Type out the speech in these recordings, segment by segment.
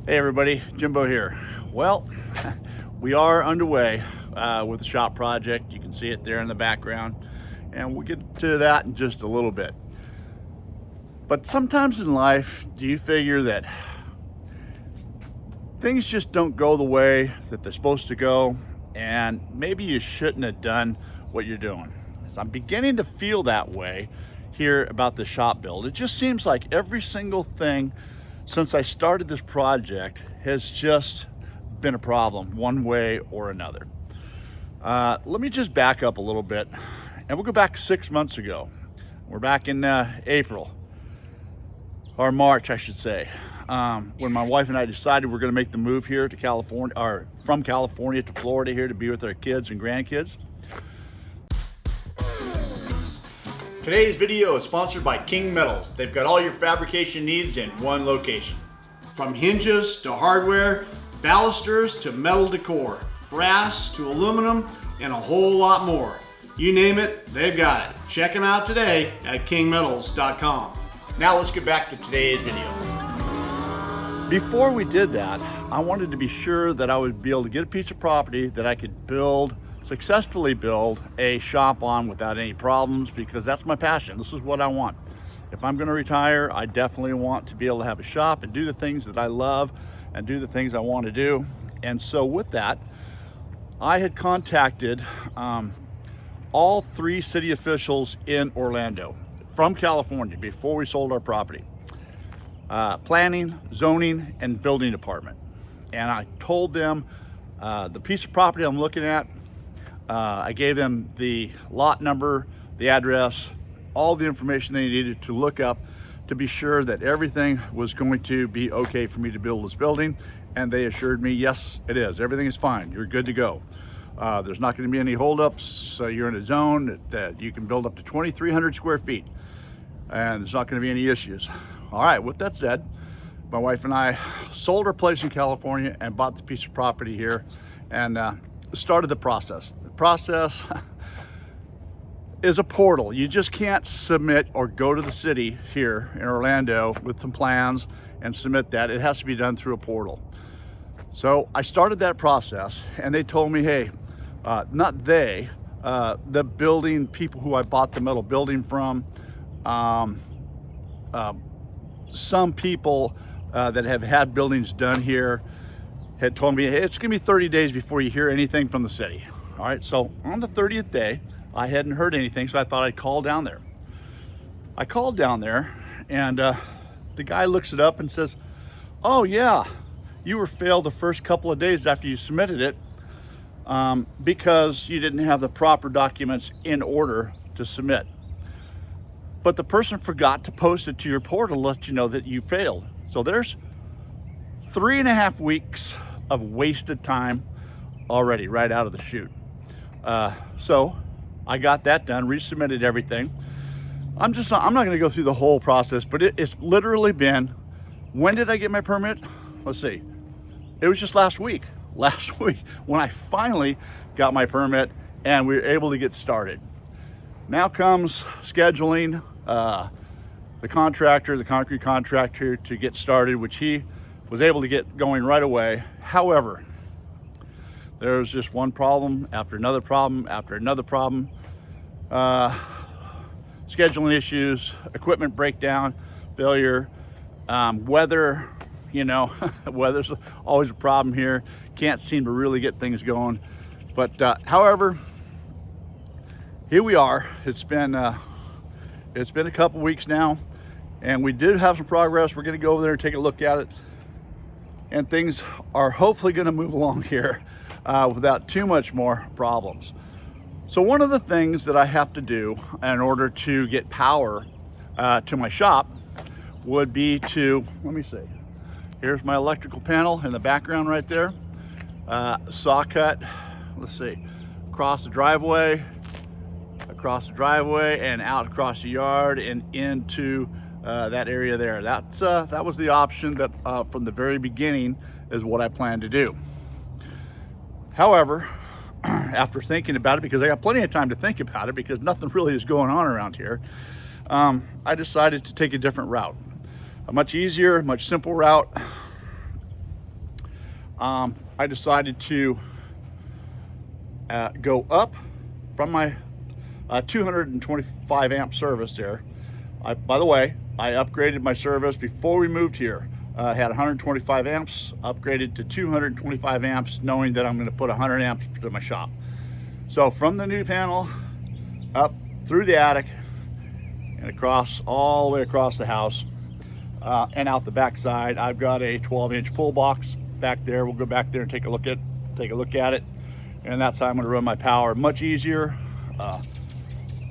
Hey everybody, Jimbo here. Well, we are underway with the shop project. You can see it there in the background, and we'll get to that in just a little bit. But sometimes in life, do you figure that things just don't go the way that they're supposed to go, and maybe you shouldn't have done what you're doing? So I'm beginning to feel that way here about the shop build. It just seems like every single thing since I started this project has just been a problem one way or another. Let me just back up a little bit, and we'll go back 6 months ago. We're back in April, or March I should say, when my wife and I decided we're going to make the move here to California, or from California to Florida here to be with our kids and grandkids. Today's video is sponsored by King Metals. They've got all your fabrication needs in one location. From hinges to hardware, balusters to metal decor, brass to aluminum, and a whole lot more. You name it, they've got it. Check them out today at kingmetals.com. Now let's get back to today's video. Before we did that, I wanted to be sure that I would be able to get a piece of property that I could successfully build a shop on without any problems, because that's my passion. This is what I want. If I'm going to retire, I definitely want to be able to have a shop and do the things that I love and do the things I want to do. And so with that, I had contacted all 3 city officials in Orlando from California before we sold our property. Planning, zoning, and building department. And I told them the piece of property I'm looking at, I gave them the lot number, the address, all the information they needed to look up to be sure that everything was going to be okay for me to build this building. And they assured me, yes, it is. Everything is fine. You're good to go. There's not going to be any holdups. So you're in a zone that you can build up to 2,300 square feet. And there's not going to be any issues. All right, with that said, my wife and I sold our place in California and bought the piece of property here and started the process. The process is a portal. You just can't submit or go to the city here in Orlando with some plans and submit that. It has to be done through a portal. So I started that process, and they told me, hey, not they, the building people who I bought the metal building from, some people that have had buildings done here had told me, hey, it's gonna be 30 days before you hear anything from the city. All right, so on the 30th day, I hadn't heard anything, so I thought I'd call down there. I called down there, and the guy looks it up and says, oh yeah, you were failed the first couple of days after you submitted it because you didn't have the proper documents in order to submit. But the person forgot to post it to your portal to let you know that you failed. So there's 3.5 weeks of wasted time already right out of the chute. So I got that done, resubmitted everything. I'm not going to go through the whole process, but it's literally been, when did I get my permit? Let's see. It was just last week when I finally got my permit and we were able to get started. Now comes scheduling the concrete contractor to get started, which he was able to get going right away. However, there's just one problem after another problem after another problem. Scheduling issues, equipment breakdown, failure, weather, weather's always a problem here. Can't seem to really get things going. But however, here we are. It's been a couple weeks now, and we did have some progress. We're going to go over there and take a look at it, and things are hopefully going to move along here without too much more problems. So one of the things that I have to do in order to get power to my shop would be to, let me see, here's my electrical panel in the background right there, saw cut, let's see, across the driveway and out across the yard and into that area there. That was the option that from the very beginning is what I planned to do. However, after thinking about it, because I got plenty of time to think about it because nothing really is going on around here, I decided to take a different route, a much easier, much simple route. I decided to go up from my 225 amp service there. By the way, I upgraded my service before we moved here. I had 125 amps, upgraded to 225 amps, knowing that I'm going to put 100 amps to my shop. So from the new panel up through the attic and across all the way across the house and out the back side, I've got a 12-inch pull box back there. We'll go back there and take a look at it, and that's how I'm going to run my power. Much easier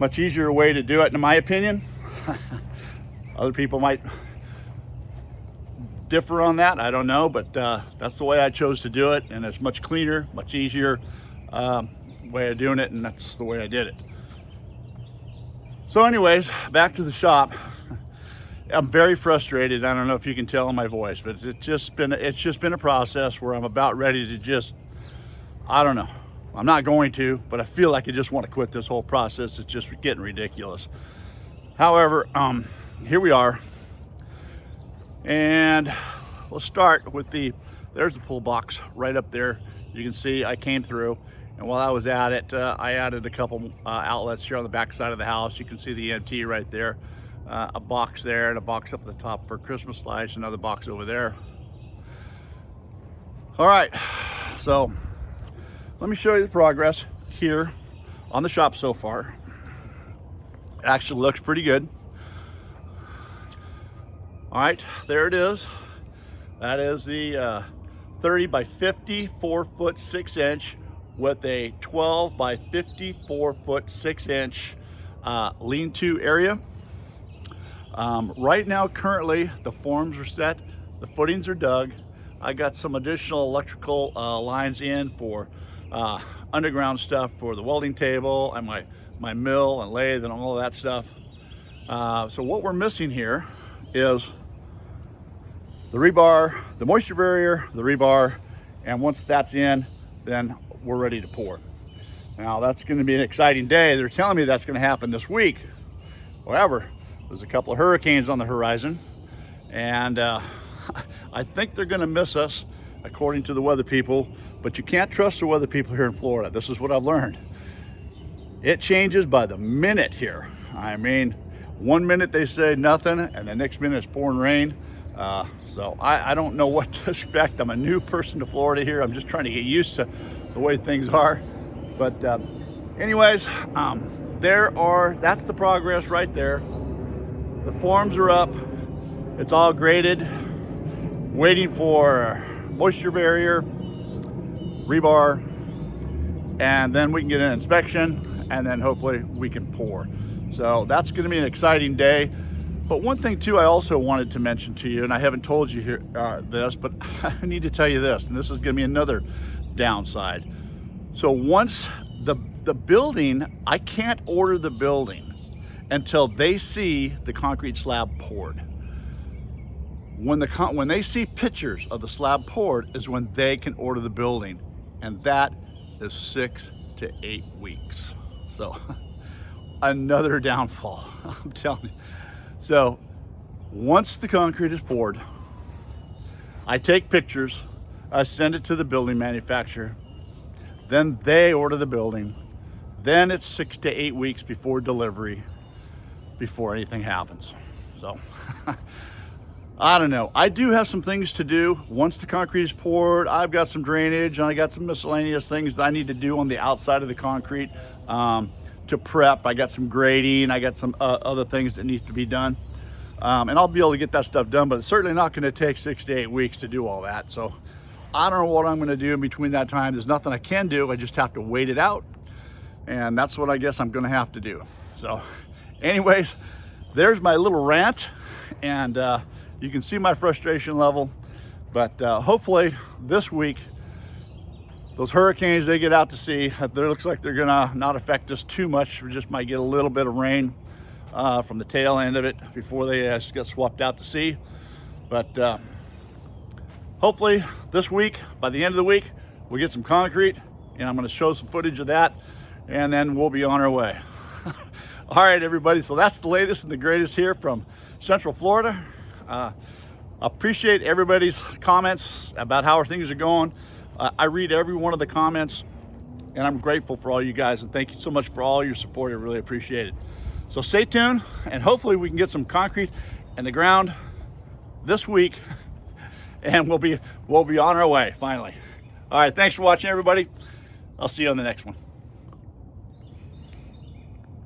way to do it, in my opinion. Other people might differ on that, I don't know, but that's the way I chose to do it, and it's much cleaner, much easier way of doing it, and that's the way I did it. So anyways, back to the shop. I'm very frustrated. I don't know if you can tell in my voice, but it's just been a process where I'm about ready to just, I don't know, I'm not going to, but I feel like I just want to quit this whole process. It's just getting ridiculous. However, here we are, and we'll start with there's the pull box right up there. You can see I came through, and while I was at it, I added a couple outlets here on the back side of the house. You can see the EMT right there, a box there, and a box up at the top for Christmas lights, another box over there. All right, so let me show you the progress here on the shop so far. It actually looks pretty good. All right, there it is. That is the 30 by 50 4-foot 6-inch with a 12 by 54 foot 6-inch lean-to area. Right now, currently, the forms are set, the footings are dug. I got some additional electrical lines in for underground stuff for the welding table and my mill and lathe and all of that stuff. So what we're missing here is the rebar, the moisture barrier, the rebar, and once that's in, then we're ready to pour. Now that's going to be an exciting day. They're telling me that's going to happen this week. However, there's a couple of hurricanes on the horizon, and I think they're going to miss us, according to the weather people. But you can't trust the weather people here in Florida. This is what I've learned. It changes by the minute here. I mean, one minute they say nothing, and the next minute it's pouring rain. So I don't know what to expect. I'm a new person to Florida here. I'm just trying to get used to the way things are. But anyways, that's the progress right there. The forms are up. It's all graded, waiting for moisture barrier, rebar, and then we can get an inspection, and then hopefully we can pour. So that's going to be an exciting day. But one thing too, I also wanted to mention to you, and I haven't told you here this, but I need to tell you this, and this is going to be another downside. So once the building, I can't order the building until they see the concrete slab poured. When they see pictures of the slab poured is when they can order the building, and that is 6 to 8 weeks. So another downfall, I'm telling you. So once the concrete is poured, I take pictures, I send it to the building manufacturer, then they order the building, then it's 6 to 8 weeks before delivery, before anything happens. So I don't know. I do have some things to do once the concrete is poured. I've got some drainage, and I got some miscellaneous things that I need to do on the outside of the concrete to prep. I got some grading, I got some other things that need to be done, and I'll be able to get that stuff done, but it's certainly not going to take 6 to 8 weeks to do all that. So I don't know what I'm going to do in between that time. There's nothing I can do. I just have to wait it out, and that's what I guess I'm going to have to do. So anyways, there's my little rant, and you can see my frustration level. But hopefully this week, those hurricanes they get out to sea, it looks like they're gonna not affect us too much. We just might get a little bit of rain from the tail end of it before they get swept out to sea. But hopefully this week, by the end of the week, we get some concrete, and I'm gonna show some footage of that, and then we'll be on our way. All right, everybody, so that's the latest and the greatest here from Central Florida. I appreciate everybody's comments about how things are going. I read every one of the comments, and I'm grateful for all you guys, and thank you so much for all your support. I really appreciate it. So stay tuned, and hopefully we can get some concrete in the ground this week, and we'll be on our way finally. All right, thanks for watching, everybody. I'll see you on the next one.